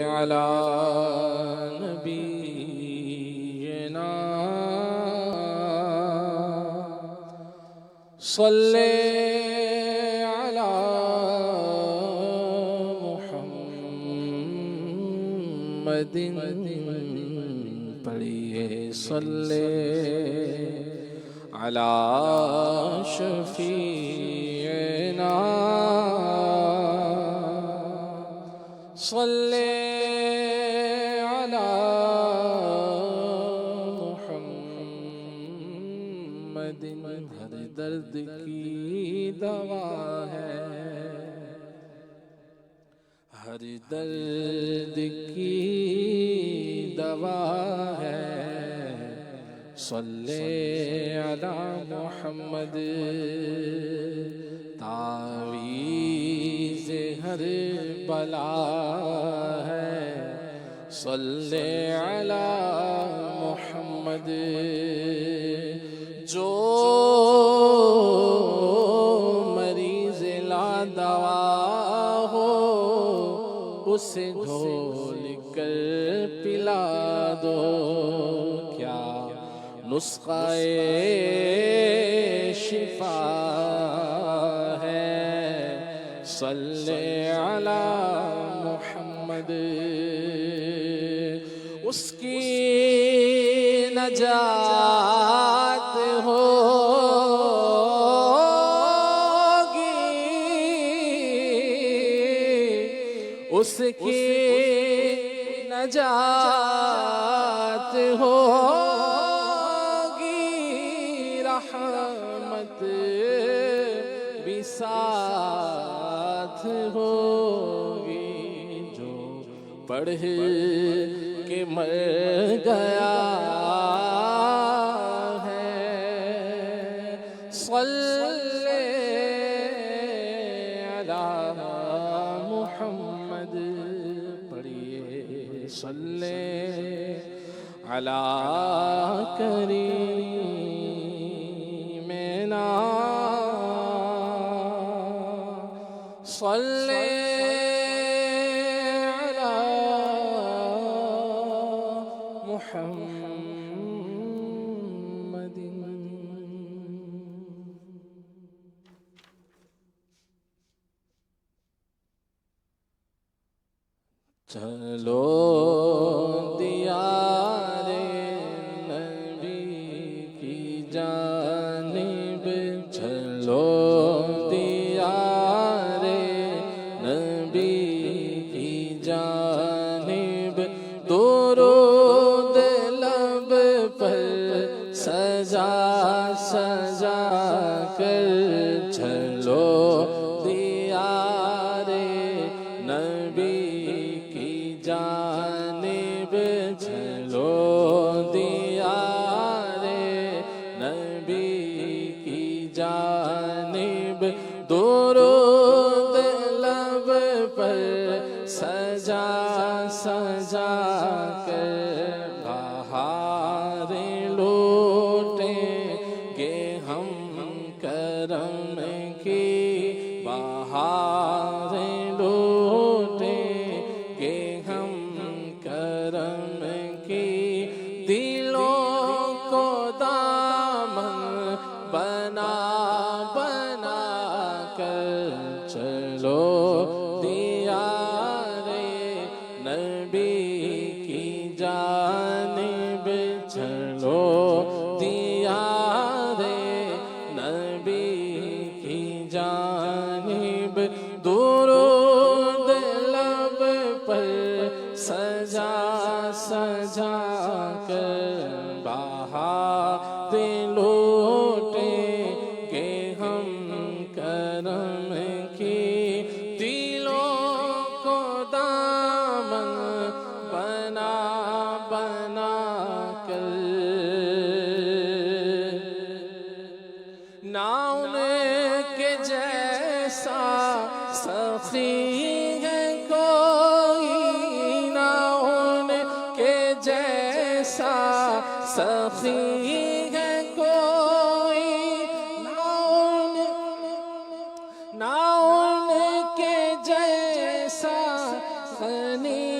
على نبينا صلي على محمد پڑھیے صلی على شفیعنا صلی على محمد ہر درد کی دوا ہے، ہر درد کی دوا ہے، صلی علی محمد تعویذ ہر بلا ہے، صلی علی محمد جو مریض لا دوا ہو اسے گھول کر پلا دو، کیا نسخہ شفا ہے، صلی علی محمد اس کی نجات ہوگی، اس کی نجات ہوگی، رحمت بھی ساتھ ہوگی، جو پڑھ کے مر گیا ہے، صلی علی محمد پڑھیے صلی علی کریمنا صلی محمد چلو دیار نبی کی جانب، چلو دیار نبی کی جانب، درود لب پر سجا سجا کر، چلو دیار نبی کی جانب، چلو دیار نبی کی جانب، درود لب پر سجا سجا کر، بہار لوٹیں گے ہم کرم کی، بہار لوٹیں گے ہم کرم کی، دلوں کو دامن بنا بنا کر، چلو دیار نبی کی جانب، چلو دیار نبی کی جانب، درود لب پر سجا سجا کر، بہار لوٹیں گے ہم کرم کی، دلوں کو دامن بنا بنا کر، نہ ان کے جیسا سخی ہے کوئی، نہ ان کے جیسا سخی ہے کوئی، نہ ان کے جیسا غنی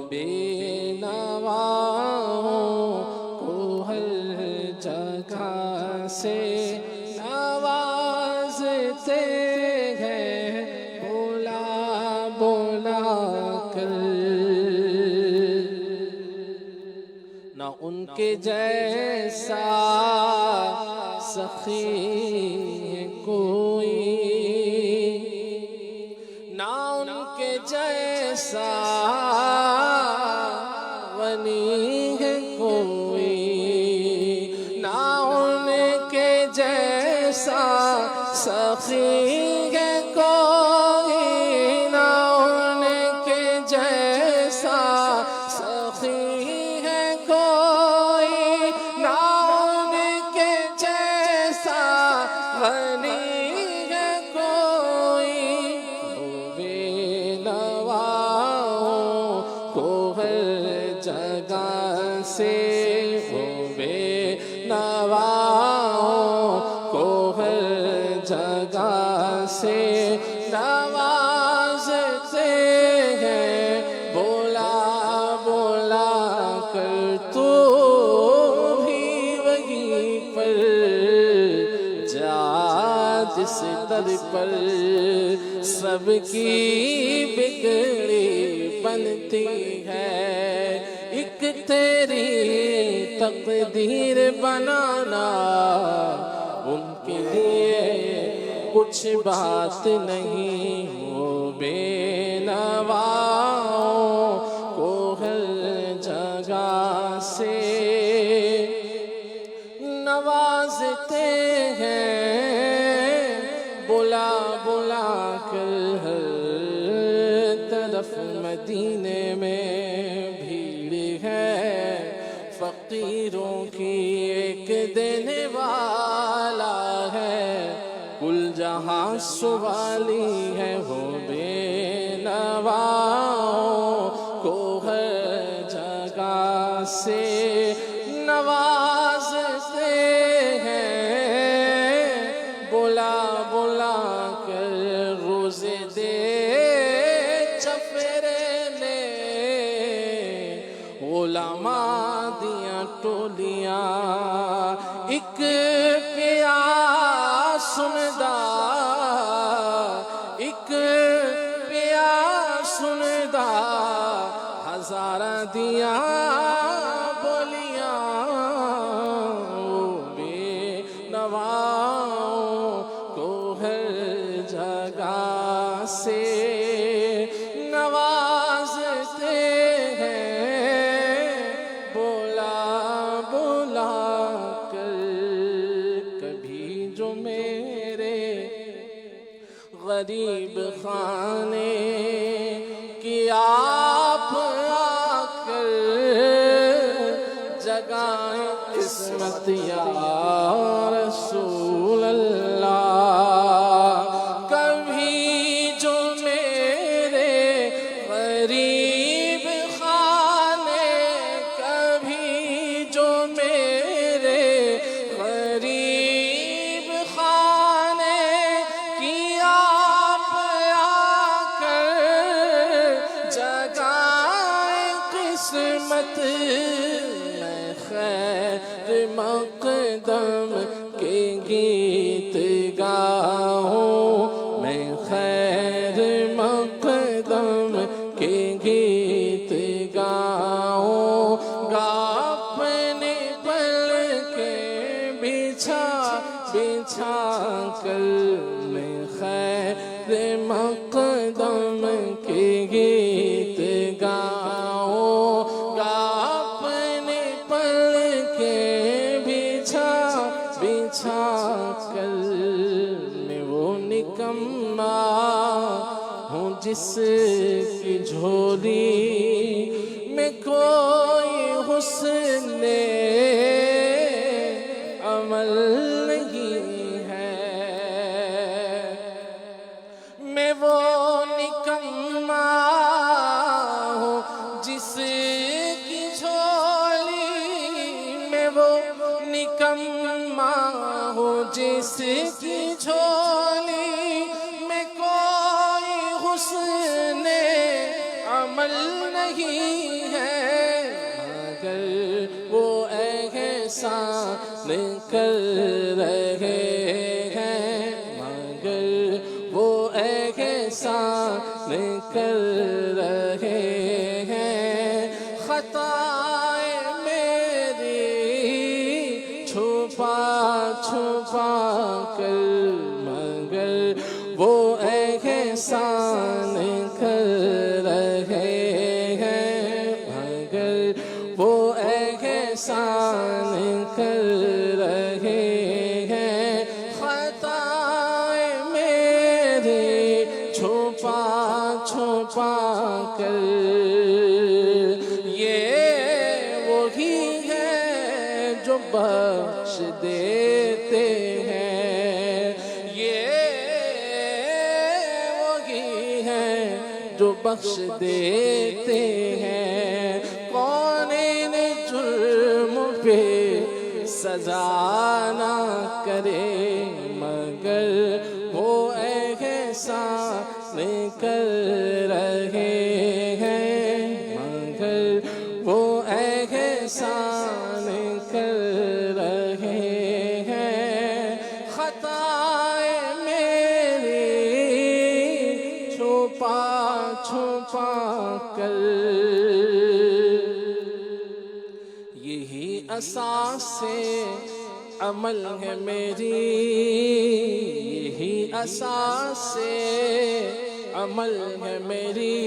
بے نواؤں کو ہر جگہ سے نوازتے ہیں بولا بولا کر، نہ ان کے جیسا سخی ہے کوئی، نہ ان کے جیسا غنی ہے کوئی، نہ ان کے جیسا سخی ہے کوئی، نہ ان کے جیسا سخی ہے کوئی، نہ ان کے جیسا غنی ہے کوئی، بے نواؤں کو ہر جگہ سے، وہ بے نواؤں کو ہر جگہ سے نوازتے ہیں بولا بولا کر، تو بھی وہیں پر جا جس در پر سب کی بگڑی بنتی ہے، ایک تیری تقدیر بنانا ان کے لیے کچھ بات نہیں، وہ بے نواؤں کو ہر جگہ سے نوازتے ہیں بلا بلا کر، ہر طرف مدینے میں بھیڑ ہے فقیروں کی، ایک دینے والا ہے کل جہاں سوالی ہے، وہ بے نواؤں کو ہر جگہ سے نوازتے ہیں بلا بلا کر، روزے دے چفیرے نے علماء دیا ٹولیاں، ایک پیاس سندا ایک پیاس سندا ہزارہ دیا بولیاں، بے نواؤں کو ہر جگہ سے نوازتے ہیں بولا بولا کر، کبھی جو میرے غریب خانے کی آپ آ کر جگائیں قسمت یا رسول اللہ، کبھی جو میرے غریب خانے، کبھی جو میرے غریب خانے کی آپ آ کر جگائیں قسمت، میں خیر مقدم کے گیت گاؤں، میں خیر مقدم کے گیت گاؤں گا، اپنے پل کے بچھا بچھا کر، میں خیر مقدم کے گیت گاؤں گا، اپنے پل کے بچھا بچھا کر، میں وہ نکما ہوں جس کی جھولی میں کوئی حسن عمل نہیں ہے، میں وہ نکما ہوں جس کی جھولی میں، وہ نکما ہوں جس کی جھولی میں کوئی حسن عمل نہیں احسان کر رہے ہیں، مگر وہ احسان کر رہے ہیں۔ خطائیں میری چھپا چھپا کر، مگر وہ احسان کر رہے ہیں، مگر وہ احسان کر رہے ہیں۔ خطائیں میری چھپا چھپا کر، یہ وہی ہے جو بخش دیتے ہیں، یہ وہی ہے جو بخش دیتے ہیں۔ کونین جرم پہ سزا نہ کرے، مگر وہ احسان کر رہے ہیں، مگر وہ احسان کر رہے ہیں۔ خطائیں میری چھپا چھپا کر، یہی اساس عمل ہے میری، یہی اساس عمل ہے میری،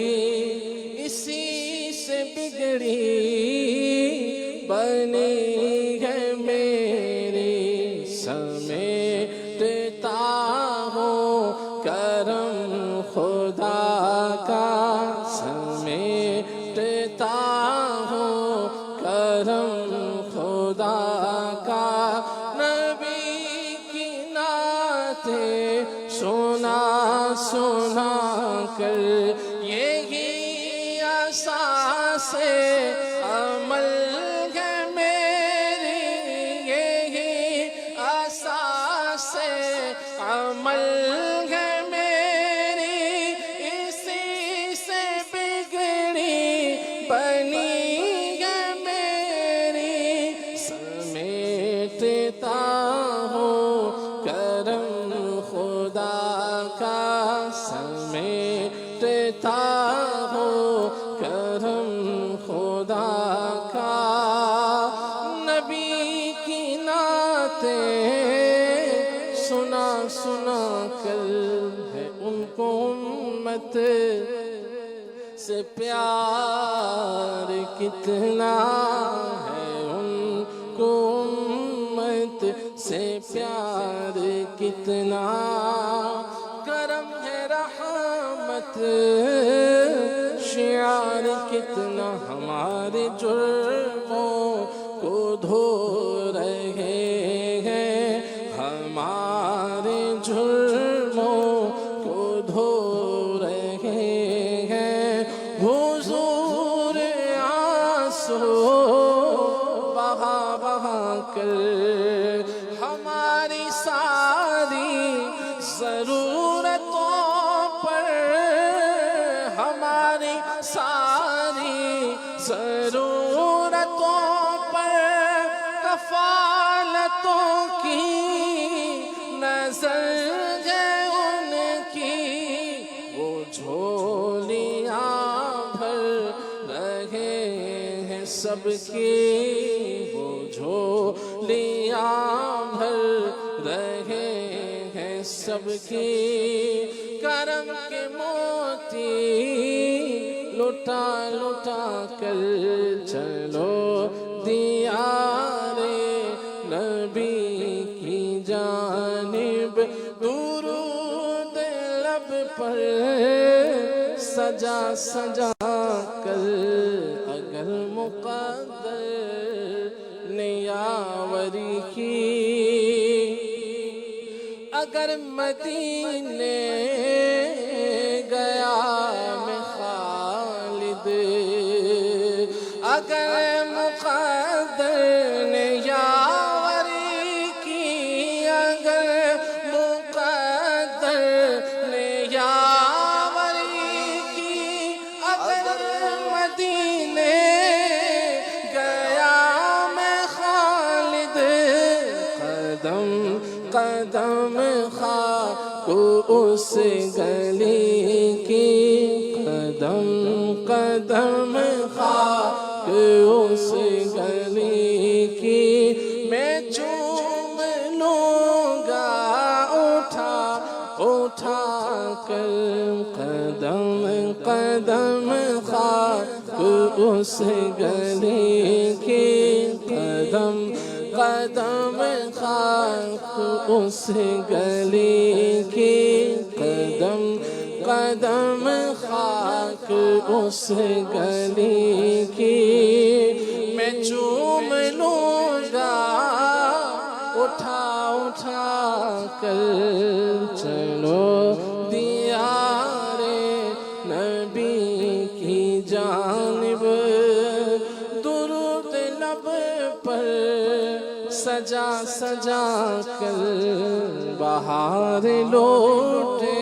اسی سے بگڑی بنی ہے میری۔ سمیٹتا ہوں کرم خدا کا، سمیٹتا ہوں کرم خدا کا۔ نبی کی نعتیں سنا سنا کر، یہی اساس عمل ہے میری، یہی اساس عمل ہے میری، اسی سے بگڑی بنی ہے میری۔ سمیٹتا ہوں کرم خدا کا، سمیٹتا ہوں کرم خدا کا۔ نبی کی نعتیں سنا سنا کر، ہے ان کو امت سے پیار کتنا، ہے ان کو امت سے پیار کتنا۔ کرم ہے رحمت شعار کتنا، ہمارے جرموں کو دھو رہے ہیں، ہمارے جرموں کو دھو رہے ہیں۔ حضور آنسو بہا بہا کر، ہماری ساری ضرورتوں پر، ہماری ساری ضرورتوں پر کفالتوں کی نظر ہے ان کی۔ وہ جھولیاں بھر رہے ہیں سب کی، وہ جھولیاں بھر رہے ہیں سب کی۔ کرم کے موتی لٹا لٹا کر، چلو دیار نبی کی جانب، درود لب پر سجا سجا کر۔ اگر مقدر نے یاوری کی، اگر مدینے گیا میں خالد، اگر مقدر نے یاوری کی، اگر مقدر نے یاوری کی، اگر مدینے گیا میں خالد، قدم خاک اس گلی کی، قدم قدم خاک اس گلی کی، میں چوم لوں گا اٹھا اٹھا کر، قدم قدم خاک اس گلی کی، قدم قدم خاک اس گلی کی، قدم قدم خاک اس گلی کی، میں چوم لوں گا اٹھا اٹھا کر، چلو دیار نبی کی جانب، درود لب پر سجا سجا کر بہار لوٹے،